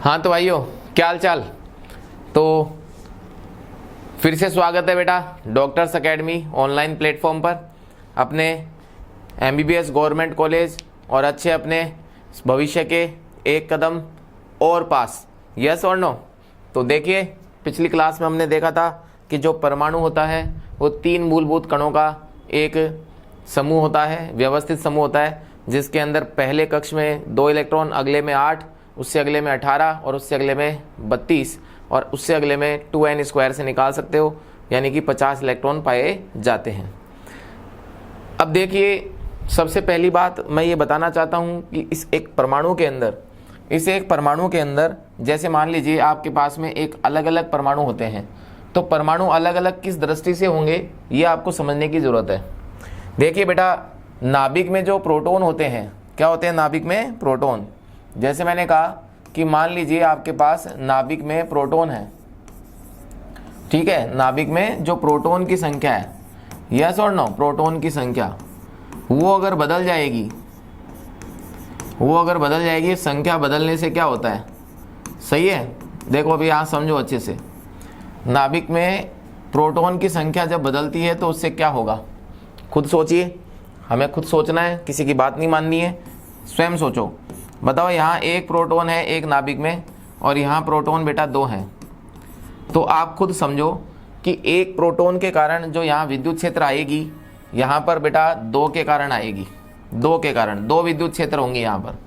हाँ तो भाइयों, क्या हाल चाल। तो फिर से स्वागत है बेटा डॉक्टर्स एकेडमी ऑनलाइन प्लेटफॉर्म पर। अपने एमबीबीएस गवर्नमेंट कॉलेज और अच्छे अपने भविष्य के एक कदम और पास, यस और नो। तो देखिए, पिछली क्लास में हमने देखा था कि जो परमाणु होता है वो तीन मूलभूत कणों का एक समूह होता है, व्यवस्थित समूह होता है, जिसके अंदर पहले कक्ष में 2 इलेक्ट्रॉन, अगले में 8, उससे अगले में 18 और उससे अगले में 32 और उससे अगले में 2n² से निकाल सकते हो, यानी कि 50 इलेक्ट्रॉन पाए जाते हैं। अब देखिए, सबसे पहली बात मैं ये बताना चाहता हूँ कि इस एक परमाणु के अंदर जैसे मान लीजिए आपके पास में एक अलग अलग परमाणु होते हैं, तो परमाणु अलग अलग किस दृष्टि से होंगे ये आपको समझने की ज़रूरत है। देखिए बेटा, नाभिक में जो प्रोटॉन होते हैं, क्या होते हैं नाभिक में? प्रोटॉन। जैसे मैंने कहा कि मान लीजिए आपके पास नाभिक में प्रोटॉन है, ठीक है। नाभिक में जो प्रोटॉन की संख्या है, यस और नो, प्रोटॉन की संख्या वो अगर बदल जाएगी, संख्या बदलने से क्या होता है, सही है। देखो अभी यहाँ समझो अच्छे से, नाभिक में प्रोटॉन की संख्या जब बदलती है तो उससे क्या होगा, खुद सोचिए। हमें खुद सोचना है, किसी की बात नहीं माननी है, स्वयं सोचो। बताओ, यहाँ एक प्रोटॉन है एक नाभिक में और यहाँ प्रोटॉन बेटा 2 हैं, तो आप खुद समझो कि एक प्रोटॉन के कारण जो यहाँ विद्युत क्षेत्र आएगी, यहाँ पर बेटा 2 के कारण आएगी। 2 के कारण 2 विद्युत क्षेत्र होंगे यहाँ पर।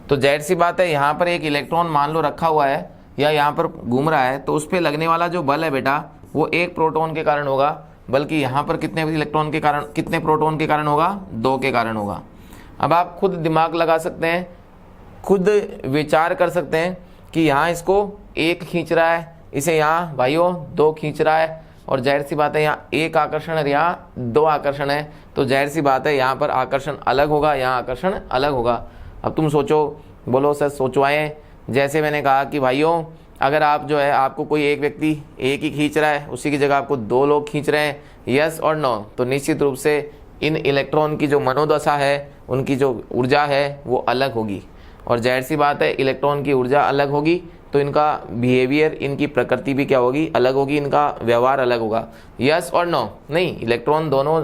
तो जाहिर सी बात है, यहाँ पर एक इलेक्ट्रॉन मान लो रखा हुआ है या यहाँ पर घूम रहा है, तो उस पर लगने वाला जो बल है बेटा वो एक प्रोटॉन के कारण होगा, बल्कि यहाँ पर कितने इलेक्ट्रॉन के कारण, कितने प्रोटॉन के कारण होगा? 2 के कारण होगा। अब आप खुद दिमाग लगा सकते हैं, खुद विचार कर सकते हैं कि यहाँ इसको 1 खींच रहा है, इसे यहाँ भाइयों 2 खींच रहा है, और जाहिर सी बात है यहाँ 1 आकर्षण और यहाँ 2 आकर्षण है, तो जाहिर सी बात है यहाँ पर आकर्षण अलग होगा, यहाँ आकर्षण अलग होगा। अब तुम सोचो, बोलो सर सोचवाएं। जैसे मैंने कहा कि भाइयों, अगर आप जो है, आपको कोई एक व्यक्ति 1 ही खींच रहा है, उसी की जगह आपको 2 लोग खींच रहे हैं, यस और नो, तो निश्चित रूप से इन इलेक्ट्रॉन की जो मनोदशा है, उनकी जो ऊर्जा है वो अलग होगी, और जाहिर सी बात है इलेक्ट्रॉन की ऊर्जा अलग होगी तो इनका बिहेवियर, इनकी प्रकृति भी क्या होगी, अलग होगी, इनका व्यवहार अलग होगा, यस और नो। नहीं, इलेक्ट्रॉन दोनों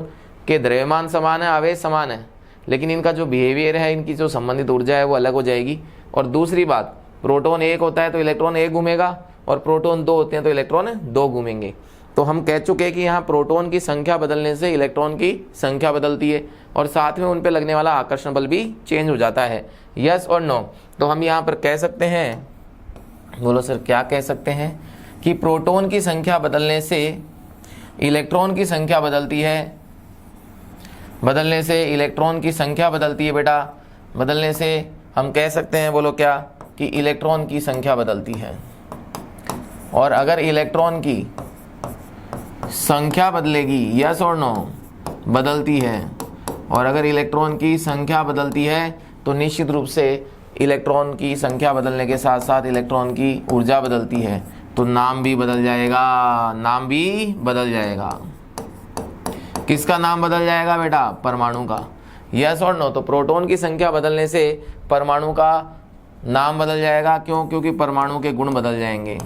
के द्रव्यमान समान है, आवेश समान है, लेकिन इनका जो बिहेवियर है, इनकी जो संबंधित ऊर्जा है वो अलग हो जाएगी। और दूसरी बात, प्रोटॉन 1 होता है तो इलेक्ट्रॉन 1 घूमेगा, और प्रोटॉन 2 होते हैं तो इलेक्ट्रॉन 2 घूमेंगे। तो हम कह चुके हैं कि यहाँ प्रोटॉन की संख्या बदलने से इलेक्ट्रॉन की संख्या बदलती है, और साथ में उन पे लगने वाला आकर्षण बल भी चेंज हो जाता है, यस और नो। तो हम यहाँ पर कह सकते हैं, बोलो सर क्या कह सकते हैं, कि प्रोटॉन की संख्या बदलने से इलेक्ट्रॉन की संख्या बदलती है, बदलने से इलेक्ट्रॉन की संख्या बदलती है बेटा, बदलने से हम कह सकते हैं, बोलो क्या, कि इलेक्ट्रॉन की संख्या बदलती है। और अगर इलेक्ट्रॉन की संख्या बदलेगी, यस और नो, बदलती है, और अगर इलेक्ट्रॉन की संख्या बदलती है तो निश्चित रूप से इलेक्ट्रॉन की संख्या बदलने के साथ साथ इलेक्ट्रॉन की ऊर्जा बदलती है, तो नाम भी बदल जाएगा, नाम भी बदल जाएगा। किसका नाम बदल जाएगा बेटा? परमाणु का, यस और नो। तो प्रोटॉन की संख्या बदलने से परमाणु का नाम बदल जाएगा। क्यों? क्योंकि परमाणु के गुण बदल जाएंगे,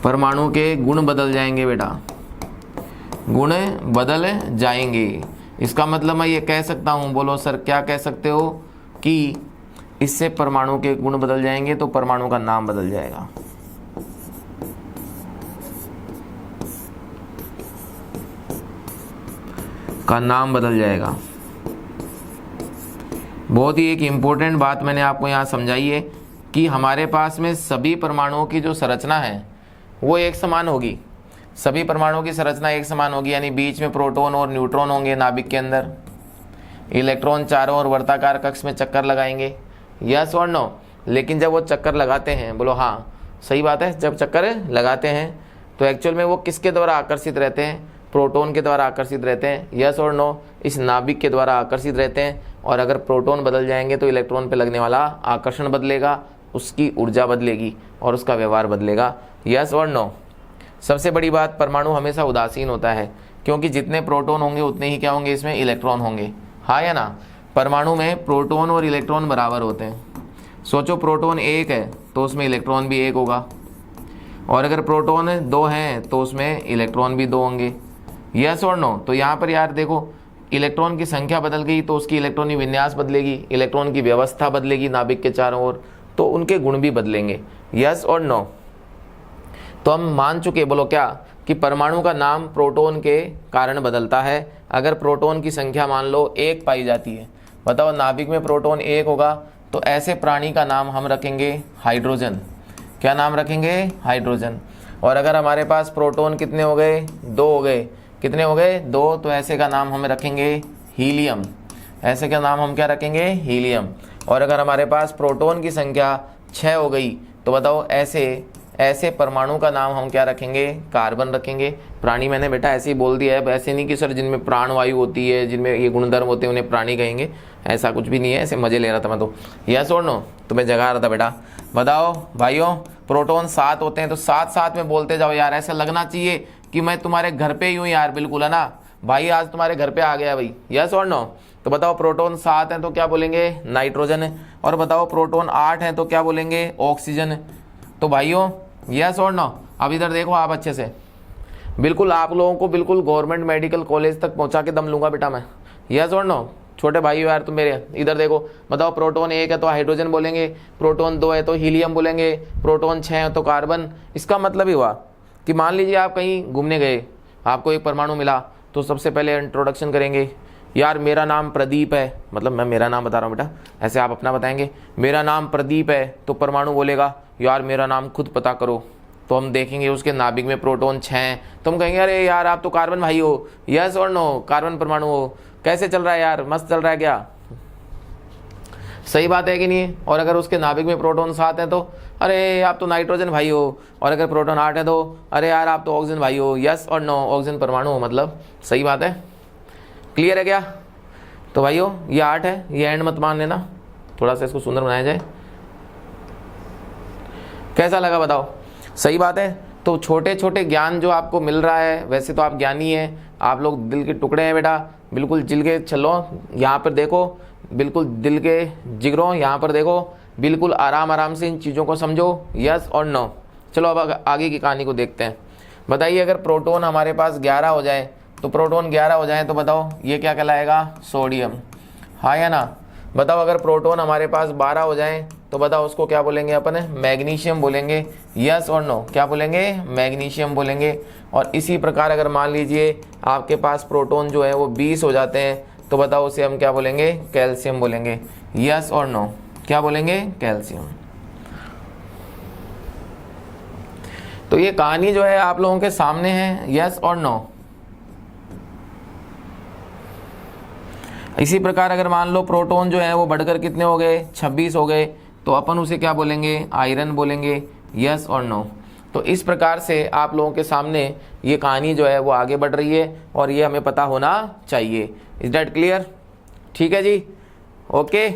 परमाणु के गुण बदल जाएंगे बेटा, गुण बदल जाएंगे। इसका मतलब मैं ये कह सकता हूँ, बोलो सर क्या कह सकते हो, कि इससे परमाणु के गुण बदल जाएंगे तो परमाणु का नाम बदल जाएगा। का नाम बदल जाएगा। बहुत ही एक इम्पोर्टेंट बात मैंने आपको यहाँ समझाई है कि हमारे पास में सभी परमाणुओं की जो संरचना है वो एक समान होगी, सभी परमाणुओं की संरचना एक समान होगी, यानी बीच में प्रोटॉन और न्यूट्रॉन होंगे नाभिक के अंदर, इलेक्ट्रॉन चारों ओर वर्ताकार कक्ष में चक्कर लगाएंगे, यस और नो। लेकिन जब वो चक्कर लगाते हैं, बोलो हाँ सही बात है, जब चक्कर लगाते हैं तो एक्चुअल में वो किसके द्वारा आकर्षित रहते हैं? प्रोटॉन के द्वारा आकर्षित रहते हैं, यस और नो, इस नाभिक के द्वारा आकर्षित रहते हैं। और अगर प्रोटॉन बदल जाएंगे तो इलेक्ट्रॉन पे लगने वाला आकर्षण बदलेगा, उसकी ऊर्जा बदलेगी और उसका व्यवहार बदलेगा, यस और नो। सबसे बड़ी बात, परमाणु हमेशा उदासीन होता है, क्योंकि जितने प्रोटॉन होंगे उतने ही क्या होंगे, इसमें इलेक्ट्रॉन होंगे, हाँ या ना। परमाणु में प्रोटॉन और इलेक्ट्रॉन बराबर होते हैं, सोचो प्रोटॉन 1 है तो उसमें इलेक्ट्रॉन भी 1 होगा, और अगर प्रोटॉन 2 हैं तो उसमें इलेक्ट्रॉन भी 2 होंगे। यस और नो? तो यहाँ पर यार देखो, इलेक्ट्रॉन की संख्या बदल गई तो उसकी इलेक्ट्रॉनिक विन्यास बदलेगी, इलेक्ट्रॉन की व्यवस्था बदलेगी नाभिक के चारों ओर, तो उनके गुण भी बदलेंगे। यस और नो? तो हम मान चुके, बोलो क्या, कि परमाणु का नाम प्रोटॉन के कारण बदलता है। अगर प्रोटॉन की संख्या मान लो 1 पाई जाती है, बताओ नाभिक में प्रोटॉन 1 होगा तो ऐसे प्राणी का नाम हम रखेंगे हाइड्रोजन। क्या नाम रखेंगे? हाइड्रोजन। और अगर हमारे पास प्रोटॉन कितने हो गए? 2 हो गए। कितने हो गए? 2। तो ऐसे का नाम हम रखेंगे हीलियम। ऐसे का नाम हम क्या रखेंगे? हीलियम। और अगर हमारे पास प्रोटॉन की संख्या 6 हो गई तो बताओ ऐसे परमाणु का नाम हम क्या रखेंगे? कार्बन रखेंगे। प्राणी मैंने बेटा ऐसे ही बोल दिया है, ऐसे नहीं कि सर जिनमें प्राणवायु होती है, जिनमें ये गुणधर्म होते हैं उन्हें प्राणी कहेंगे, ऐसा कुछ भी नहीं है, ऐसे मजे ले रहा था मैं तो। यस और नो? तो मैं जगा रहा था बेटा। बताओ भाइयों, प्रोटॉन 7 होते हैं तो 7 में बोलते जाओ यार, ऐसा लगना चाहिए कि मैं तुम्हारे घर पे ही हूँ यार, बिल्कुल है ना भाई, आज तुम्हारे घर पे आ गया भाई। यस और नो? तो बताओ प्रोटॉन 7 है तो क्या बोलेंगे? नाइट्रोजन है। और बताओ प्रोटॉन 8 है तो क्या बोलेंगे? ऑक्सीजन है। तो भाइयों यस और नो? अब इधर देखो आप अच्छे से, बिल्कुल आप लोगों को बिल्कुल गवर्नमेंट मेडिकल कॉलेज तक पहुंचा के दम लूंगा बेटा मैं। यस और नो? छोटे भाइयों यार तुम मेरे, इधर देखो, बताओ प्रोटॉन 1 है तो हाइड्रोजन बोलेंगे, प्रोटॉन 2 है तो हीलियम बोलेंगे, प्रोटॉन 6 है तो कार्बन। इसका मतलब ही हुआ कि मान लीजिए आप कहीं घूमने गए, आपको एक परमाणु मिला, तो सबसे पहले इंट्रोडक्शन करेंगे, यार मेरा नाम प्रदीप है, मतलब मैं मेरा नाम बता रहा हूँ बेटा, ऐसे आप अपना बताएंगे, मेरा नाम प्रदीप है, तो परमाणु बोलेगा यार मेरा नाम खुद पता करो। तो हम देखेंगे उसके नाभिक में प्रोटॉन 6 हैं, तो हम कहेंगे अरे यार आप तो कार्बन भाई हो। यस और नो? कार्बन परमाणु हो। कैसे चल रहा है यार? मस्त चल रहा है क्या? सही बात है कि नहीं? और अगर उसके नाभिक में प्रोटॉन 7 है तो अरे आप तो नाइट्रोजन भाई हो, और अगर प्रोटॉन 8 है तो अरे यार आप तो ऑक्सीजन भाई हो। यस और नो? ऑक्सीजन परमाणु हो, मतलब सही बात है। क्लियर है क्या? तो भाइयों ये 8 है, ये एंड मत मान लेना, थोड़ा सा इसको सुंदर बनाया जाए। कैसा लगा बताओ? सही बात है। तो छोटे छोटे ज्ञान जो आपको मिल रहा है, वैसे तो आप ज्ञानी हैं, आप लोग दिल के टुकड़े हैं बेटा, बिल्कुल जिल के चलो। यहाँ पर देखो, बिल्कुल दिल के जिगरों, यहाँ पर देखो, बिल्कुल आराम आराम से इन चीज़ों को समझो। यस और नो? चलो अब आगे की कहानी को देखते हैं। बताइए अगर प्रोटॉन हमारे पास 11 हो जाए, तो प्रोटॉन 11 हो जाए तो बताओ ये क्या कहलाएगा? सोडियम। हाँ या ना? बताओ अगर प्रोटॉन हमारे पास 12 हो जाए तो बताओ उसको क्या बोलेंगे अपन? मैग्नीशियम बोलेंगे। यस और नो? क्या बोलेंगे? मैग्नीशियम बोलेंगे। और इसी प्रकार अगर मान लीजिए आपके पास प्रोटॉन जो है वो 20 हो जाते हैं तो बताओ उसे हम क्या बोलेंगे? कैल्शियम बोलेंगे। यस और नो? क्या बोलेंगे? कैल्शियम। तो ये कहानी जो है आप लोगों के सामने है। यस और नो? इसी प्रकार अगर मान लो प्रोटॉन जो है वो बढ़कर कितने हो गए? 26 हो गए, तो अपन उसे क्या बोलेंगे? आयरन बोलेंगे। यस और नो? तो इस प्रकार से आप लोगों के सामने ये कहानी जो है वो आगे बढ़ रही है, और ये हमें पता होना चाहिए। Is that clear? ठीक है जी, ओके।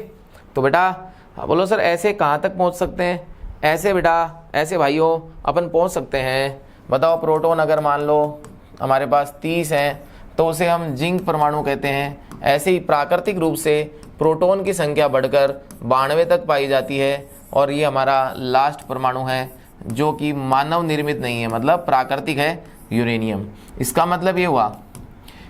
तो बेटा बोलो सर ऐसे कहाँ तक पहुँच सकते हैं? ऐसे बेटा, ऐसे भाइयों अपन पहुँच सकते हैं। बताओ प्रोटॉन अगर मान लो हमारे पास 30 हैं तो उसे हम जिंक परमाणु कहते हैं। ऐसे ही प्राकृतिक रूप से प्रोटॉन की संख्या बढ़कर 92 तक पाई जाती है, और ये हमारा लास्ट परमाणु है जो कि मानव निर्मित नहीं है, मतलब प्राकृतिक है, यूरेनियम। इसका मतलब ये हुआ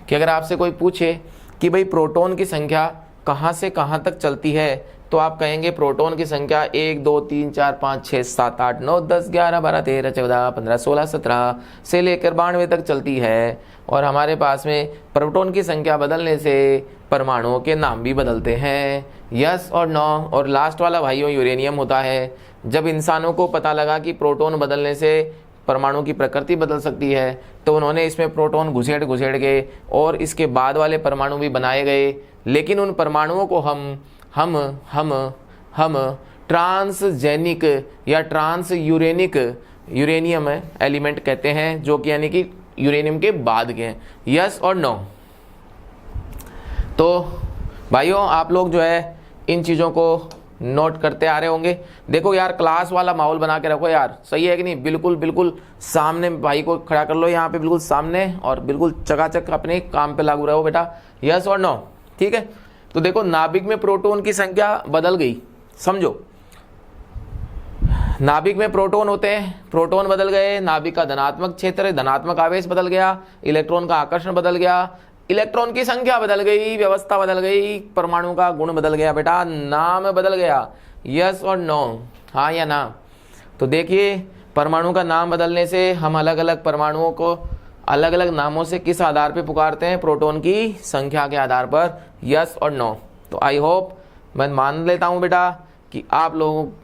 कि अगर आपसे कोई पूछे कि भाई प्रोटॉन की संख्या कहाँ से कहाँ तक चलती है, तो आप कहेंगे प्रोटॉन की संख्या 1 2 3 4 5 6 7 8 9 10 11 12 13 14 15 16 17 से लेकर 92 तक चलती है। और हमारे पास में प्रोटॉन की संख्या बदलने से परमाणुओं के नाम भी बदलते हैं। यस और नो? और लास्ट वाला भाइयों यूरेनियम होता है। जब इंसानों को पता लगा कि प्रोटॉन बदलने से परमाणु की प्रकृति बदल सकती है, तो उन्होंने इसमें प्रोटॉन घुसेड़ के और इसके बाद वाले परमाणु भी बनाए गए। लेकिन उन परमाणुओं को हम ट्रांसजेनिक या ट्रांस यूरेनियम एलिमेंट कहते हैं, जो कि यानी कि यूरेनियम के बाद के हैं। यस और नो? तो भाइयों आप लोग जो है इन चीज़ों को नोट करते आ रहे होंगे। देखो यार क्लास वाला माहौल बना के रखो यार, सही है कि नहीं? बिल्कुल बिल्कुल सामने भाई को खड़ा कर लो यहाँ पे, बिल्कुल सामने, और बिल्कुल चकाचक अपने काम पे लागू रहो बेटा। यस और नो? ठीक है। तो देखो नाभिक में प्रोटॉन की संख्या बदल गई, समझो। नाभिक में प्रोटॉन होते हैं, प्रोटॉन बदल गए, नाभिक का धनात्मक क्षेत्र, धनात्मक आवेश बदल गया, इलेक्ट्रॉन का आकर्षण बदल गया, इलेक्ट्रॉन की संख्या बदल गई, व्यवस्था बदल गई, परमाणु का गुण बदल गया बेटा, नाम बदल गया। यस और नो, हाँ या ना? तो देखिए परमाणु का नाम बदलने से हम अलग अलग परमाणुओं को अलग अलग नामों से किस आधार पे पुकारते हैं? प्रोटॉन की संख्या के आधार पर। यस और नो? तो आई होप, मैं मान लेता हूँ बेटा कि आप लोग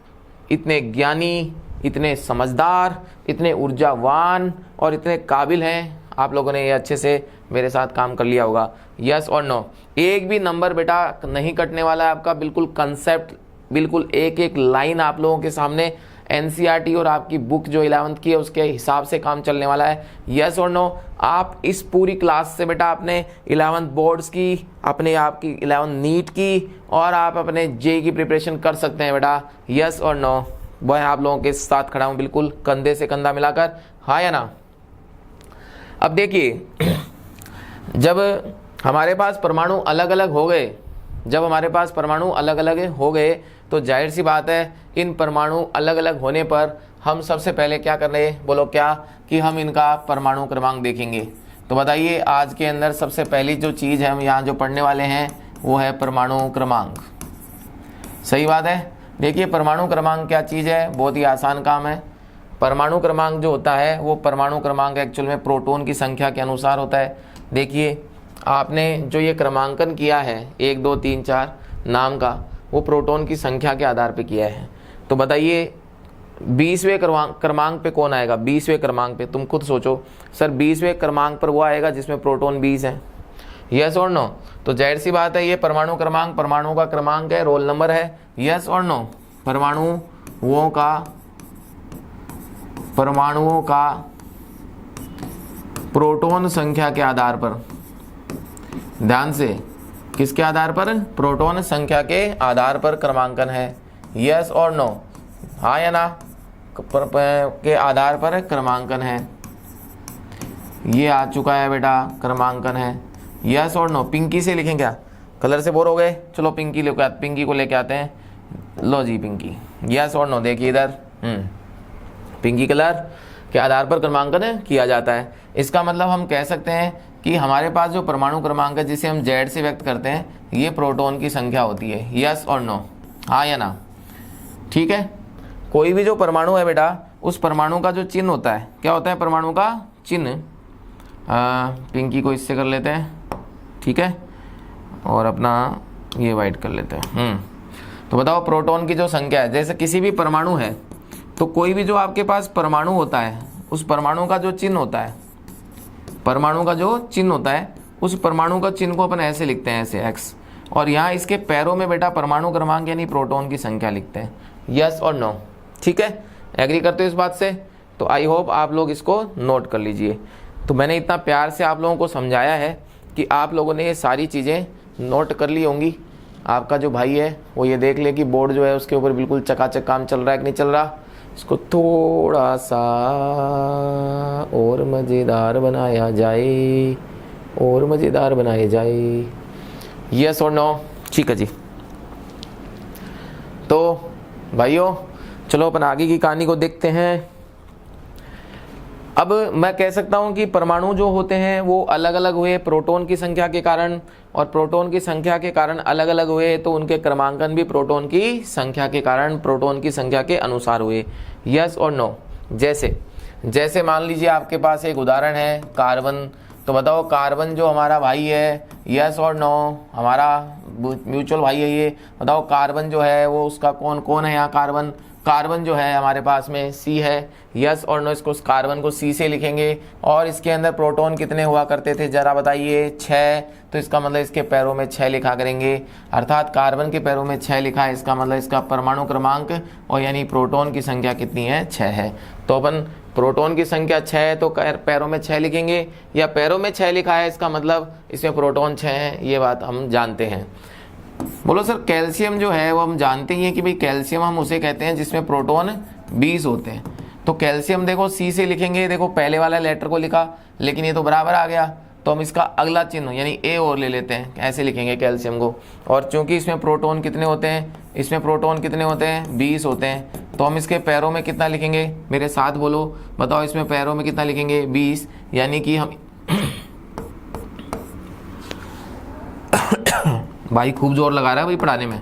इतने ज्ञानी, इतने समझदार, इतने ऊर्जावान और इतने काबिल हैं, आप लोगों ने ये अच्छे से मेरे साथ काम कर लिया होगा। यस और नो? एक भी नंबर बेटा नहीं कटने वाला है आपका, बिल्कुल कंसेप्ट, बिल्कुल एक एक लाइन आप लोगों के सामने एनसीईआरटी और आपकी बुक जो 11th की है उसके हिसाब से काम चलने वाला है। यस और नो? आप इस पूरी क्लास से बेटा अपने 11th बोर्ड्स की, अपने आपकी 11th नीट की और आप अपने जेई की प्रिपरेशन कर सकते हैं बेटा। यस और नो? मैं आप लोगों के साथ खड़ा हूँ बिल्कुल कंधे से कंधा मिलाकर, हाँ या ना? अब देखिए जब हमारे पास परमाणु अलग अलग हो गए, जब हमारे पास परमाणु अलग अलग हो गए तो जाहिर सी बात है इन परमाणु अलग अलग होने पर हम सबसे पहले क्या कर रहे हैं? बोलो क्या? कि हम इनका परमाणु क्रमांक देखेंगे। तो बताइए आज के अंदर सबसे पहली जो चीज़ है हम यहाँ जो पढ़ने वाले हैं वो है परमाणु क्रमांक। सही बात है। देखिए परमाणु क्रमांक क्या चीज़ है? बहुत ही आसान काम है। परमाणु क्रमांक जो होता है वो परमाणु क्रमांक एक्चुअल में प्रोटॉन की संख्या के अनुसार होता है। देखिए आपने जो ये क्रमांकन किया है 1 2 3 4 नाम का, वो प्रोटॉन की संख्या के आधार पे किया है। तो बताइए 20वें क्रमांक पे कौन आएगा? 20वें क्रमांक पे तुम खुद सोचो सर, 20वें क्रमांक पर वो आएगा जिसमें प्रोटॉन 20 है। यस और नो? तो जाहिर सी बात है ये परमाणु क्रमांक परमाणु का क्रमांक है, रोल नंबर है। यस और नो? परमाणुओं का प्रोटॉन संख्या के आधार पर, ध्यान से, किसके आधार पर? प्रोटॉन संख्या के आधार पर क्रमांकन है। यस और नो? हाँ या ना? के आधार पर क्रमांकन है। ये आ चुका है बेटा, क्रमांकन है। यस और नो? पिंकी से लिखें क्या? कलर से बोर हो गए? चलो पिंकी को लेके आते हैं। लो जी पिंकी। यस और नो? देखिए इधर पिंकी कलर के आधार पर क्रमांकन किया जाता है। इसका मतलब हम कह सकते हैं कि हमारे पास जो परमाणु क्रमांक है जिसे हम Z से व्यक्त करते हैं, ये प्रोटॉन की संख्या होती है। यस और नो? हाँ या ना? ठीक है। कोई भी जो परमाणु है बेटा, उस परमाणु का जो चिन्ह होता है, क्या होता है परमाणु का चिन्ह? पिंकी को इससे कर लेते हैं, ठीक है, और अपना ये वाइट कर लेते हैं। तो बताओ प्रोटॉन की जो संख्या है, जैसे किसी भी परमाणु है तो कोई भी जो आपके पास परमाणु होता है उस परमाणु का जो चिन्ह होता है, परमाणु का जो चिन्ह होता है उस परमाणु का चिन्ह को अपन ऐसे लिखते हैं, ऐसे x, और यहाँ इसके पैरों में बेटा परमाणु क्रमांक यानी प्रोटॉन की संख्या लिखते हैं। यस और नो? ठीक है, एग्री करते हो इस बात से? तो आई होप आप लोग इसको नोट कर लीजिए। तो मैंने इतना प्यार से आप लोगों को समझाया है कि आप लोगों ने ये सारी चीज़ें नोट कर ली होंगी। आपका जो भाई है वो ये देख ले कि बोर्ड जो है उसके ऊपर बिल्कुल चकाचक काम चल रहा है कि नहीं चल रहा। इसको थोड़ा सा और मज़ेदार बनाया जाए, और मज़ेदार बनाए जाए। यस और नो? ठीक है जी। तो भाइयों चलो अपन आगे की कहानी को देखते हैं। अब मैं कह सकता हूं कि परमाणु जो होते हैं वो अलग अलग हुए प्रोटॉन की संख्या के कारण, और प्रोटॉन की संख्या के कारण अलग अलग हुए तो उनके क्रमांकन भी प्रोटॉन की संख्या के कारण प्रोटॉन की संख्या के अनुसार हुए। यस और नो? जैसे मान लीजिए आपके पास एक उदाहरण है कार्बन। तो बताओ कार्बन जो हमारा भाई है, यस और नो? हमारा म्यूचुअल भाई है ये। बताओ कार्बन जो है वो उसका कौन कौन है यहाँ? कार्बन जो है हमारे पास में C है। यस और नो? इसको कार्बन को C से लिखेंगे। और इसके अंदर प्रोटॉन कितने हुआ करते थे जरा बताइए? 6। तो इसका मतलब इसके पैरों में 6 लिखा करेंगे, अर्थात कार्बन के पैरों में 6 लिखा है, इसका मतलब इसका परमाणु क्रमांक और यानी प्रोटॉन की संख्या कितनी है? 6 है। तो अपन प्रोटॉन की संख्या 6 है तो पैरों में 6 लिखेंगे, या पैरों में 6 लिखा है इसका मतलब इसमें प्रोटॉन 6 है, ये बात हम जानते हैं। बोलो सर कैल्शियम जो है वो हम जानते ही हैं कि भाई कैल्शियम हम उसे कहते हैं जिसमें प्रोटॉन 20 होते हैं। तो कैल्शियम देखो C से लिखेंगे, देखो पहले वाला लेटर को लिखा लेकिन ये तो बराबर आ गया, तो हम इसका अगला चिन्ह यानी A और ले लेते हैं, ऐसे लिखेंगे कैल्शियम को। और चूंकि इसमें प्रोटॉन कितने होते हैं? इसमें प्रोटॉन कितने होते हैं? 20 होते हैं। तो हम इसके पैरों में कितना लिखेंगे, मेरे साथ बोलो, बताओ इसमें पैरों में कितना लिखेंगे 20, यानी कि हम भाई खूब जोर लगा रहा है भाई पढ़ाने में।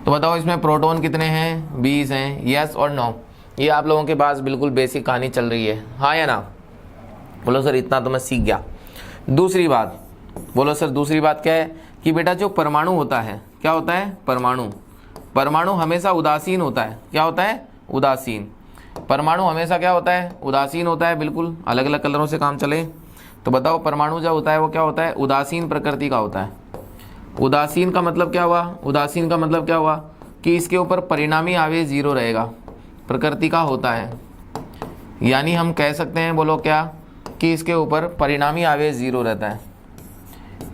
तो बताओ इसमें प्रोटॉन कितने हैं, 20 हैं, यस और नो। ये आप लोगों के पास बिल्कुल बेसिक कहानी चल रही है, हाँ या ना? बोलो सर इतना तो मैं सीख गया। दूसरी बात बोलो सर, दूसरी बात क्या है कि बेटा जो परमाणु होता है, क्या होता है, परमाणु हमेशा उदासीन होता है। क्या होता है, उदासीन। परमाणु हमेशा क्या होता है, उदासीन होता है। बिल्कुल अलग अलग कलरों से काम चले। तो बताओ परमाणु जो होता है वो क्या होता है, उदासीन प्रकृति का होता है। उदासीन का मतलब क्या हुआ, उदासीन का मतलब क्या हुआ कि इसके ऊपर परिणामी आवेश 0 रहेगा, प्रकृति का होता है। यानी हम कह सकते हैं, बोलो क्या, कि इसके ऊपर परिणामी आवेश 0 रहता है।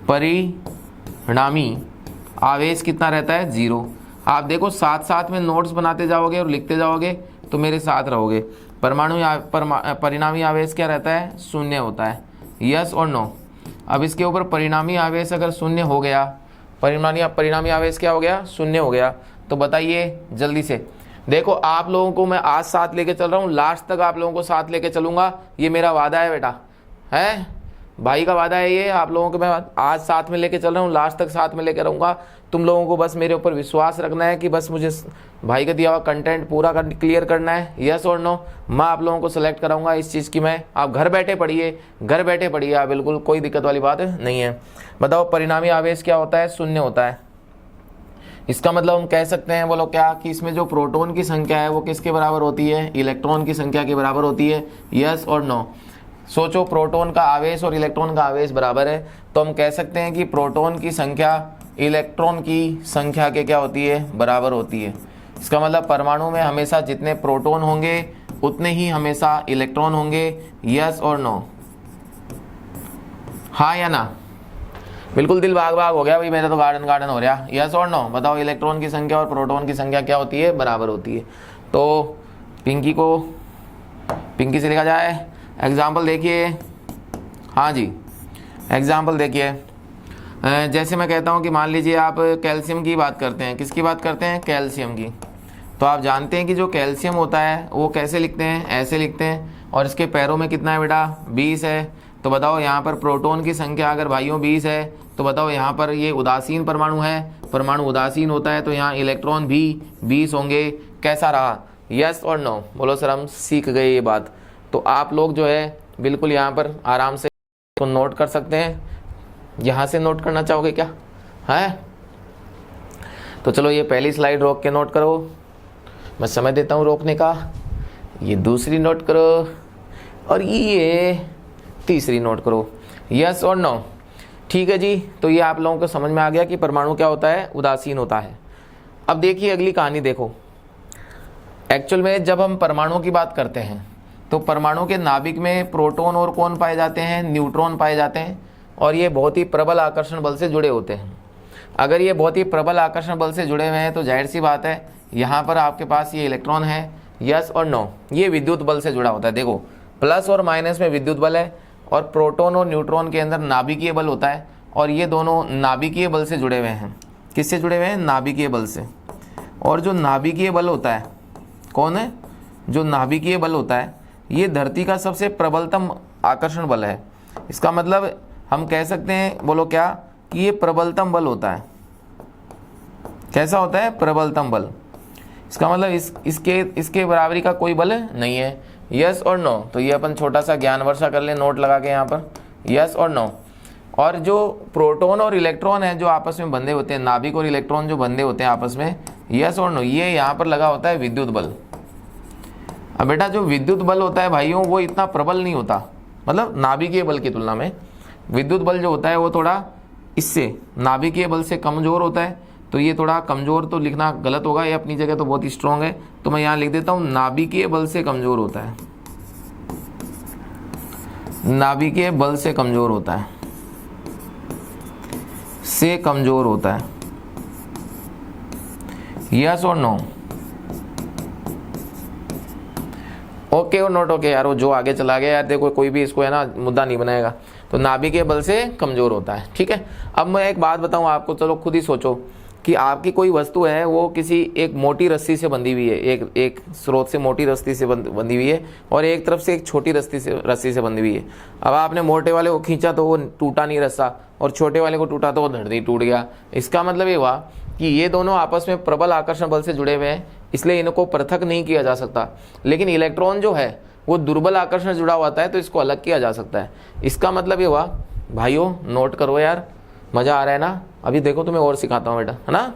परिणामी आवेश कितना रहता है, 0। आप देखो साथ साथ में नोट्स बनाते जाओगे और लिखते जाओगे तो मेरे साथ रहोगे। परिणामी आवेश क्या रहता है, 0 होता है, यस और नो। अब इसके ऊपर परिणामी आवेश अगर 0 हो गया, परिणामी आवेश क्या हो गया, 0 हो गया, तो बताइए जल्दी से। देखो आप लोगों को मैं आज साथ लेके चल रहा हूँ, लास्ट तक आप लोगों को साथ लेके चलूंगा, ये मेरा वादा है बेटा, है भाई का वादा है ये। आप लोगों को मैं आज साथ में लेके चल रहा हूँ, लास्ट तक साथ में लेके रहूँगा। तुम लोगों को बस मेरे ऊपर विश्वास रखना है कि बस मुझे भाई का दिया हुआ कंटेंट पूरा क्लियर करना है, यस और नो। मैं आप लोगों को सिलेक्ट कराऊंगा इस चीज़ की। मैं आप घर बैठे पढ़िए आप, बिल्कुल कोई दिक्कत वाली बात नहीं है। बताओ परिणामी आवेश क्या होता है, 0 होता है। इसका मतलब हम कह सकते हैं, बोलो क्या, कि इसमें जो प्रोटॉन की संख्या है वो किसके बराबर होती है, इलेक्ट्रॉन की संख्या के बराबर होती है, यस और नो। सोचो प्रोटॉन का आवेश और इलेक्ट्रॉन का आवेश बराबर है, तो हम कह सकते हैं कि प्रोटॉन की संख्या इलेक्ट्रॉन की संख्या के क्या होती है, बराबर होती है। इसका मतलब परमाणु में हमेशा जितने प्रोटॉन होंगे उतने ही हमेशा इलेक्ट्रॉन होंगे, यस और नो, हाँ या ना? बिल्कुल दिल भाग भाग हो गया भाई, मेरा तो गार्डन हो रहा, यस और नो। बताओ इलेक्ट्रॉन की संख्या और प्रोटॉन की संख्या क्या होती है, बराबर होती है। तो पिंकी से लिखा जाए। एग्जाम्पल देखिए, हाँ जी एग्जाम्पल देखिए। जैसे मैं कहता हूँ कि मान लीजिए आप कैल्शियम की बात करते हैं, किसकी बात करते हैं, कैल्शियम की। तो आप जानते हैं कि जो कैल्शियम होता है वो कैसे लिखते हैं, ऐसे लिखते हैं, और इसके पैरों में कितना है बेटा, 20 है। तो बताओ यहाँ पर प्रोटॉन की संख्या अगर भाइयों 20 है, तो बताओ यहाँ पर ये उदासीन परमाणु है, परमाणु उदासीन होता है, तो यहाँ इलेक्ट्रॉन भी 20 होंगे। कैसा रहा, यस और नो? बोलो सर हम सीख गए ये बात। तो आप लोग जो है बिल्कुल यहाँ पर आराम से तो नोट कर सकते हैं। यहाँ से नोट करना चाहोगे क्या, है? तो चलो ये पहली स्लाइड रोक के नोट करो, मैं समय देता हूँ रोकने का। ये दूसरी नोट करो और ये तीसरी नोट करो, यस और नो। ठीक है जी, तो ये आप लोगों को समझ में आ गया कि परमाणु क्या होता है, उदासीन होता है। अब देखिए अगली कहानी देखो। एक्चुअल में जब हम परमाणु की बात करते हैं तो परमाणु के नाभिक में प्रोटॉन और कौन पाए जाते हैं, न्यूट्रॉन पाए जाते हैं, और ये बहुत ही प्रबल आकर्षण बल से जुड़े होते हैं। अगर ये बहुत ही प्रबल आकर्षण बल से जुड़े हुए हैं तो जाहिर सी बात है यहाँ पर आपके पास ये इलेक्ट्रॉन है, यस और नो। ये विद्युत बल से जुड़ा होता है। देखो प्लस और माइनस में विद्युत बल है, और प्रोटॉन और न्यूट्रॉन के अंदर नाभिकीय बल होता है, और ये दोनों नाभिकीय बल से जुड़े हुए हैं। किससे जुड़े हुए हैं, नाभिकीय बल से। और जो नाभिकीय बल होता है, कौन है, जो नाभिकीय बल होता है, ये धरती का सबसे प्रबलतम आकर्षण बल है। इसका मतलब हम कह सकते हैं, बोलो क्या, कि ये प्रबलतम बल होता है। कैसा होता है, प्रबलतम बल। इसका मतलब इसके बराबरी का कोई बल नहीं है, यस और नो। तो ये अपन छोटा सा ज्ञान वर्षा कर ले नोट लगा के यहाँ पर, यस और नो। और जो प्रोटॉन और इलेक्ट्रॉन है जो आपस में बंधे होते हैं, नाभिक और इलेक्ट्रॉन जो बंधे होते हैं आपस में, यस और नो, ये यहाँ पर लगा होता है विद्युत बल। अब बेटा जो विद्युत बल होता है भाइयों वो इतना प्रबल नहीं होता, मतलब नाभिकीय बल की तुलना में विद्युत बल जो होता है वो थोड़ा इससे नाभिकीय बल से कमजोर होता है। तो ये थोड़ा कमजोर तो लिखना गलत होगा, ये अपनी जगह तो बहुत ही स्ट्रांग है, तो मैं यहाँ लिख देता हूँ नाभिकीय बल से कमजोर होता है, नाभिकीय बल से कमजोर होता है, से कमजोर होता है, यस और नो। ओके और नोट ओके यार, वो जो आगे चला गया यार, देखो कोई भी इसको है ना मुद्दा नहीं बनाएगा। तो नाभिकीय बल से कमजोर होता है, ठीक है। अब मैं एक बात बताऊं आपको, चलो खुद ही सोचो कि आपकी कोई वस्तु है वो किसी एक मोटी रस्सी से बंधी हुई है, एक स्रोत से मोटी रस्सी से बंधी हुई है और एक तरफ से एक छोटी रस्सी से बंधी हुई है। अब आपने मोटे वाले को खींचा तो वो टूटा नहीं रस्सा, और छोटे वाले को टूटा तो वो धड़ टूट गया। इसका मतलब ये हुआ कि ये दोनों आपस में प्रबल आकर्षण बल से जुड़े हुए हैं, इसलिए इनको पृथक नहीं किया जा सकता। लेकिन इलेक्ट्रॉन जो है वो दुर्बल आकर्षण जुड़ा होता है, तो इसको अलग किया जा सकता है। इसका मतलब ये हुआ, भाइयों नोट करो यार, मजा आ रहा है ना। अभी देखो तुम्हें और सिखाता हूँ बेटा, है ना,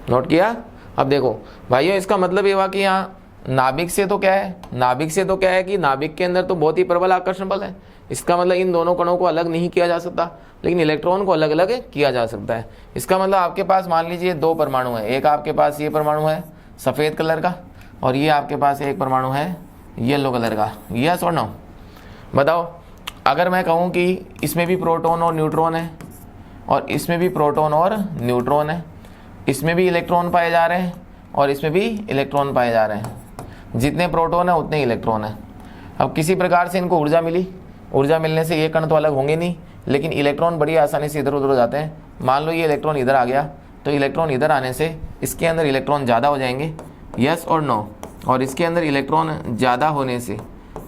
नोट किया। अब देखो भाइयों, इसका मतलब ये हुआ कि यहाँ नाभिक से तो क्या है, नाभिक से तो क्या है कि नाभिक के अंदर तो बहुत ही प्रबल आकर्षण बल है। इसका मतलब इन दोनों कणों को अलग नहीं किया जा सकता, लेकिन इलेक्ट्रॉन को अलग अलग किया जा सकता है। इसका मतलब आपके पास मान लीजिए दो परमाणु है, एक आपके पास ये परमाणु है सफ़ेद कलर का, और ये आपके पास एक परमाणु है येलो कलर का। यस और नो? बताओ, अगर मैं कहूँ कि इसमें भी प्रोटॉन और न्यूट्रॉन है और इसमें भी प्रोटॉन और न्यूट्रॉन है, इसमें भी इलेक्ट्रॉन पाए जा रहे हैं और इसमें भी इलेक्ट्रॉन पाए जा रहे हैं, जितने प्रोटॉन है उतने इलेक्ट्रॉन है। अब किसी प्रकार से इनको ऊर्जा मिली, ऊर्जा मिलने से ये कण तो अलग होंगे नहीं, लेकिन इलेक्ट्रॉन बड़ी आसानी से इधर उधर हो जाते हैं। मान लो ये इलेक्ट्रॉन इधर आ गया, तो इलेक्ट्रॉन इधर आने से इसके अंदर इलेक्ट्रॉन ज़्यादा हो जाएंगे, यस और नो? और इसके अंदर इलेक्ट्रॉन ज़्यादा होने से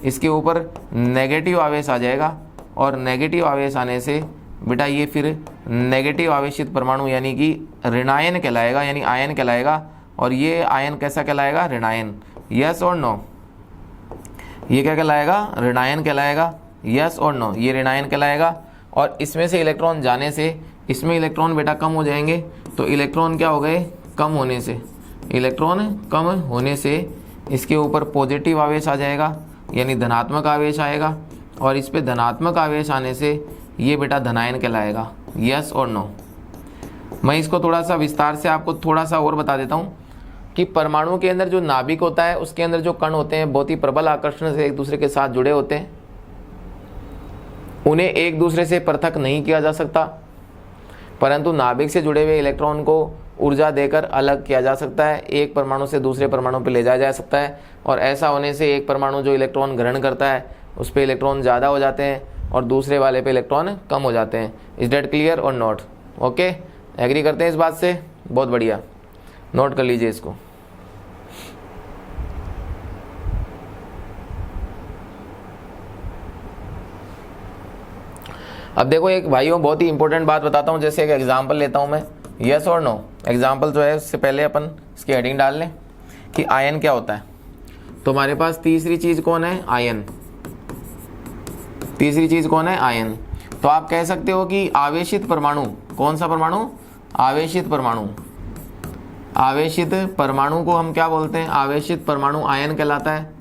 इसके ऊपर नेगेटिव आवेश आ जाएगा, और नेगेटिव आवेश आने से बेटा ये फिर नेगेटिव आवेशित परमाणु यानी कि ऋणायन कहलाएगा, यानी आयन कहलाएगा। और ये आयन कैसा कहलाएगा? ऋणायन। यस और नो? ये क्या कहलाएगा? ऋणायन कहलाएगा। यस और नो? ये ऋणायन कहलाएगा। और इसमें से इलेक्ट्रॉन जाने से इसमें इलेक्ट्रॉन बेटा कम हो जाएंगे, तो इलेक्ट्रॉन क्या हो गए? कम होने से, इलेक्ट्रॉन कम होने से इसके ऊपर पॉजिटिव आवेश आ जाएगा, यानी धनात्मक आवेश आएगा, और इस पे धनात्मक आवेश आने से ये बेटा धनायन कहलाएगा। यस और नो? मैं इसको थोड़ा सा विस्तार से आपको थोड़ा सा और बता देता हूँ कि परमाणु के अंदर जो नाभिक होता है उसके अंदर जो कण होते हैं बहुत ही प्रबल आकर्षण से एक दूसरे के साथ जुड़े होते हैं, उन्हें एक दूसरे से पृथक नहीं किया जा सकता, परंतु नाभिक से जुड़े हुए इलेक्ट्रॉन को ऊर्जा देकर अलग किया जा सकता है, एक परमाणु से दूसरे परमाणु पर ले जाया जा सकता है। और ऐसा होने से एक परमाणु जो इलेक्ट्रॉन ग्रहण करता है उस पर इलेक्ट्रॉन ज़्यादा हो जाते हैं और दूसरे वाले पे इलेक्ट्रॉन कम हो जाते हैं। इज डेट क्लियर और नॉट? ओके, एग्री करते हैं इस बात से? बहुत बढ़िया, नोट कर लीजिए इसको। अब देखो एक भाइयों बहुत ही इंपॉर्टेंट बात बताता हूँ, जैसे एक एग्जांपल लेता हूँ मैं। यस और नो? एग्जांपल जो है उससे पहले अपन इसकी हेडिंग डाल लें कि आयन क्या होता है। तो हमारे पास तीसरी चीज कौन है? आयन। तीसरी चीज कौन है? आयन। तो आप कह सकते हो कि आवेशित परमाणु, कौन सा परमाणु? आवेशित परमाणु। आवेशित परमाणु को हम क्या बोलते हैं? आवेशित परमाणु आयन कहलाता है।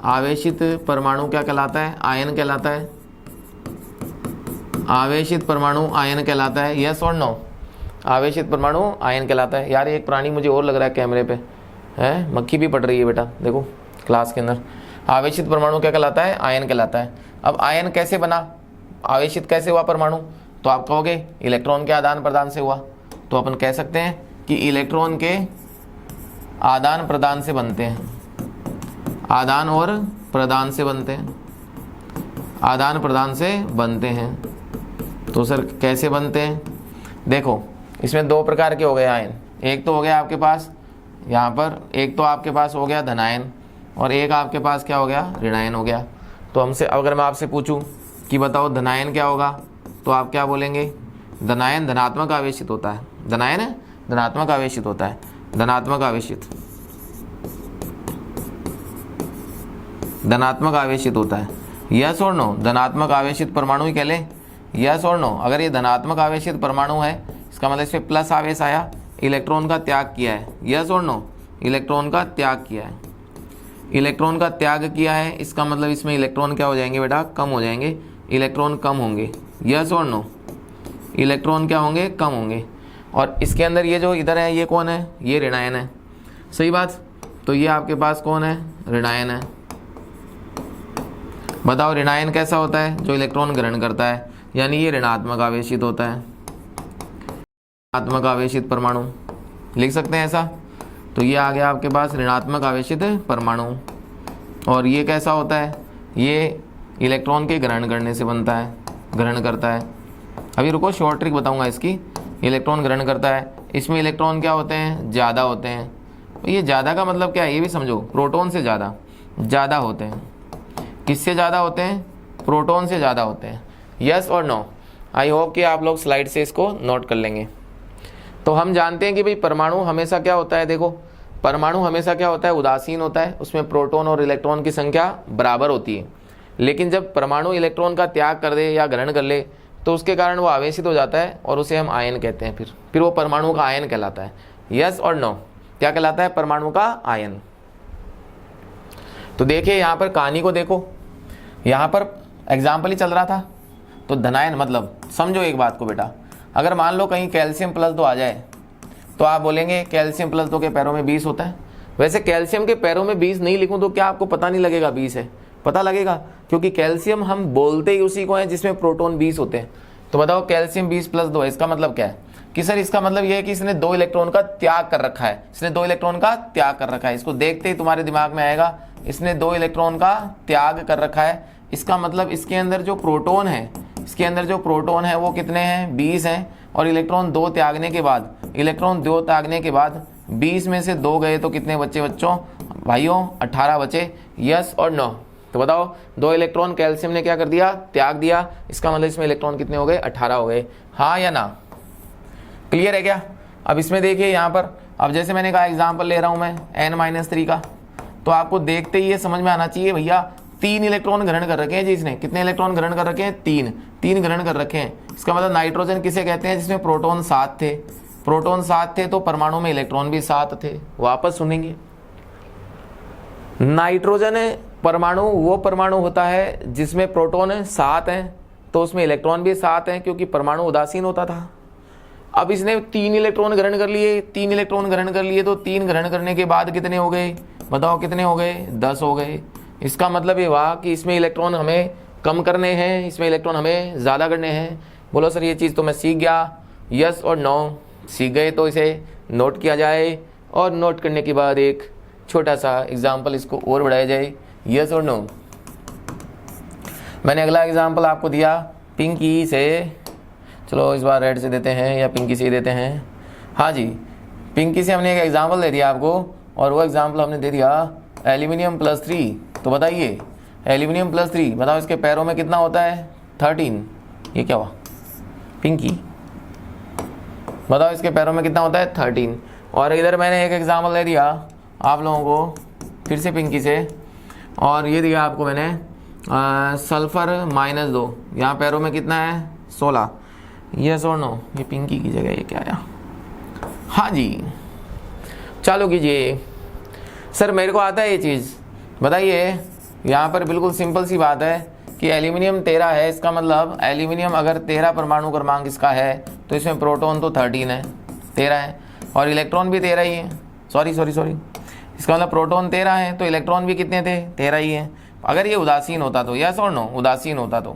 आवेशित परमाणु क्या कहलाता है? आयन कहलाता है। आवेशित परमाणु आयन कहलाता है। यस और नो? आवेशित परमाणु आयन कहलाता है। यार एक प्राणी मुझे और लग रहा है कैमरे पे, है मक्खी भी पड़ रही है बेटा, देखो क्लास के अंदर। आवेशित परमाणु क्या कहलाता है? आयन कहलाता है। अब आयन कैसे बना? आवेशित कैसे हुआ परमाणु? तो आप कहोगे इलेक्ट्रॉन के आदान प्रदान से हुआ। तो अपन कह सकते हैं कि इलेक्ट्रॉन के आदान प्रदान से बनते हैं, आदान और प्रदान से बनते हैं, आदान प्रदान से बनते हैं। तो सर कैसे बनते हैं? देखो इसमें दो प्रकार के हो गए आयन। एक तो हो गया आपके पास यहाँ पर, एक तो आपके पास हो गया धनायन, और एक आपके पास क्या हो गया? ऋणायन हो गया। तो हमसे अगर मैं आपसे पूछूं कि बताओ धनायन क्या होगा, तो आप क्या बोलेंगे? धनायन धनात्मक आवेशित होता है। धनायन धनात्मक आवेशित होता है। धनात्मक आवेशित, धनात्मक आवेशित होता है। यस और नो? धनात्मक आवेशित परमाणु ही कह लें। यस और नो? अगर ये धनात्मक आवेशित परमाणु है इसका मतलब इसमें प्लस आवेश आया, इलेक्ट्रॉन का त्याग किया है। यस और नो? इलेक्ट्रॉन का त्याग किया है। इलेक्ट्रॉन का त्याग किया है इसका मतलब इसमें इलेक्ट्रॉन क्या हो जाएंगे बेटा? कम हो जाएंगे, इलेक्ट्रॉन कम होंगे। यस और नो? इलेक्ट्रॉन क्या होंगे? कम होंगे। और इसके अंदर ये जो इधर है ये कौन है? ये ऋणायन है। सही बात? तो ये आपके पास कौन है? ऋणायन है। बताओ ऋणायन कैसा होता है? जो इलेक्ट्रॉन ग्रहण करता है, यानी ये ऋणात्मक आवेशित होता है। ऋणात्मक आवेशित परमाणु लिख सकते हैं ऐसा। तो ये आ गया आपके पास ऋणात्मक आवेशित परमाणु। और ये कैसा होता है? ये इलेक्ट्रॉन के ग्रहण करने से बनता है, ग्रहण करता है। अभी रुको शॉर्ट ट्रिक बताऊंगा इसकी। इलेक्ट्रॉन ग्रहण करता है। इसमें इलेक्ट्रॉन क्या होते हैं, ज़्यादा होते हैं। ये ज़्यादा का मतलब क्या है ये भी समझो, प्रोटॉन से ज़्यादा होते हैं। किससे ज़्यादा होते हैं, प्रोटॉन से ज़्यादा होते हैं। यस और नो। आई होप कि आप लोग स्लाइड से इसको नोट कर लेंगे। तो हम जानते हैं कि भाई परमाणु हमेशा क्या होता है, देखो परमाणु हमेशा क्या होता है, उदासीन होता है। उसमें प्रोटॉन और इलेक्ट्रॉन की संख्या बराबर होती है। लेकिन जब परमाणु इलेक्ट्रॉन का त्याग कर दे या ग्रहण कर ले तो उसके कारण वो आवेशित हो जाता है और उसे हम आयन कहते हैं। फिर वो परमाणु का आयन कहलाता है। यस और नो, क्या कहलाता है, परमाणु का आयन। तो देखिए यहाँ पर कहानी को देखो, यहाँ पर एग्जाम्पल ही चल रहा था। तो धनायन मतलब समझो एक बात को बेटा, अगर मान लो कहीं कैल्शियम +2 आ जाए तो आप बोलेंगे कैल्शियम +2 के पैरों में 20 होता है। वैसे कैल्शियम के पैरों में 20 नहीं लिखूं तो क्या आपको पता नहीं लगेगा 20 है? पता लगेगा, क्योंकि कैल्शियम हम बोलते ही उसी को है जिसमें प्रोटॉन 20 होते हैं। तो बताओ कैल्शियम 20 + 2 है, इसका मतलब क्या है कि सर इसका मतलब यह है कि इसने 2 इलेक्ट्रॉन का त्याग कर रखा है। इसने 2 इलेक्ट्रॉन का त्याग कर रखा है। इसको देखते ही तुम्हारे दिमाग में आएगा इसने 2 इलेक्ट्रॉन का त्याग कर रखा है। इसका मतलब इसके अंदर जो प्रोटॉन है, इसके अंदर जो प्रोटॉन है वो कितने हैं, 20 हैं। और इलेक्ट्रॉन 2 त्यागने के बाद 20 में से 2 गए तो कितने बच्चे बच्चों, भाइयों 18 बचे। यस और नो। तो बताओ 2 इलेक्ट्रॉन कैल्शियम ने क्या कर दिया, त्याग दिया। इसका मतलब इसमें इलेक्ट्रॉन कितने हो गए, 18 हो गए। हाँ या ना, क्लियर है क्या? अब इसमें देखिए यहाँ पर, अब जैसे मैंने कहा एग्जाम्पल ले रहा हूँ मैं n-3 का, तो आपको देखते ही ये समझ में आना चाहिए भैया 3 इलेक्ट्रॉन ग्रहण कर रखे हैं जी इसने। कितने इलेक्ट्रॉन ग्रहण कर रखे हैं, 3 ग्रहण कर रखे हैं। इसका मतलब नाइट्रोजन किसे कहते हैं, जिसमें प्रोटॉन 7 थे। प्रोटॉन 7 थे तो परमाणु में इलेक्ट्रॉन भी 7 थे। वापस सुनेंगे, नाइट्रोजन परमाणु वो परमाणु होता है जिसमें प्रोटॉन 7 हैं तो उसमें इलेक्ट्रॉन भी 7 हैं, क्योंकि परमाणु उदासीन होता था। अब इसने 3 इलेक्ट्रॉन ग्रहण कर लिए, 3 इलेक्ट्रॉन ग्रहण कर लिए तो 3 ग्रहण करने के बाद कितने हो गए, बताओ कितने हो गए, 10 हो गए। इसका मतलब ये हुआ कि इसमें इलेक्ट्रॉन हमें कम करने हैं, इसमें इलेक्ट्रॉन हमें ज़्यादा करने हैं। बोलो सर ये चीज़ तो मैं सीख गया। यस और नो, सीख गए तो इसे नोट किया जाए और नोट करने के बाद एक छोटा सा एग्जाम्पल इसको और बढ़ाया जाए। यस और नो। मैंने अगला एग्जाम्पल आपको दिया पिंकी से, चलो इस बार रेड से देते हैं या पिंकी से ही देते हैं। हाँ जी, पिंकी से हमने एक एग्जाम्पल दे दिया आपको, और वो एग्जाम्पल हमने दे दिया एल्यूमिनियम +3। तो बताइए एल्यूमिनियम +3, बताओ इसके पैरों में कितना होता है, 13। ये क्या हुआ पिंकी, बताओ इसके पैरों में कितना होता है, 13। और इधर मैंने एक एग्जाम्पल दे दिया आप लोगों को फिर से पिंकी से, और ये दिया आपको मैंने सल्फर -2। यहाँ पैरों में कितना है, 16। यस और नो, ये पिंकी की जगह ये क्या आया। हाँ जी, चालू कीजिए। सर मेरे को आता है ये चीज़, बताइए। यहाँ पर बिल्कुल सिंपल सी बात है कि एल्यूमिनियम 13 है। इसका मतलब एल्यूमिनियम अगर 13 परमाणु क्रमांक इसका है तो इसमें प्रोटॉन तो 13 है, 13 है, और इलेक्ट्रॉन भी 13 ही है। सॉरी इसका मतलब प्रोटॉन 13 है तो इलेक्ट्रॉन भी कितने थे, 13 ही है। अगर ये उदासीन होता तो, यस और नो, उदासीन होता तो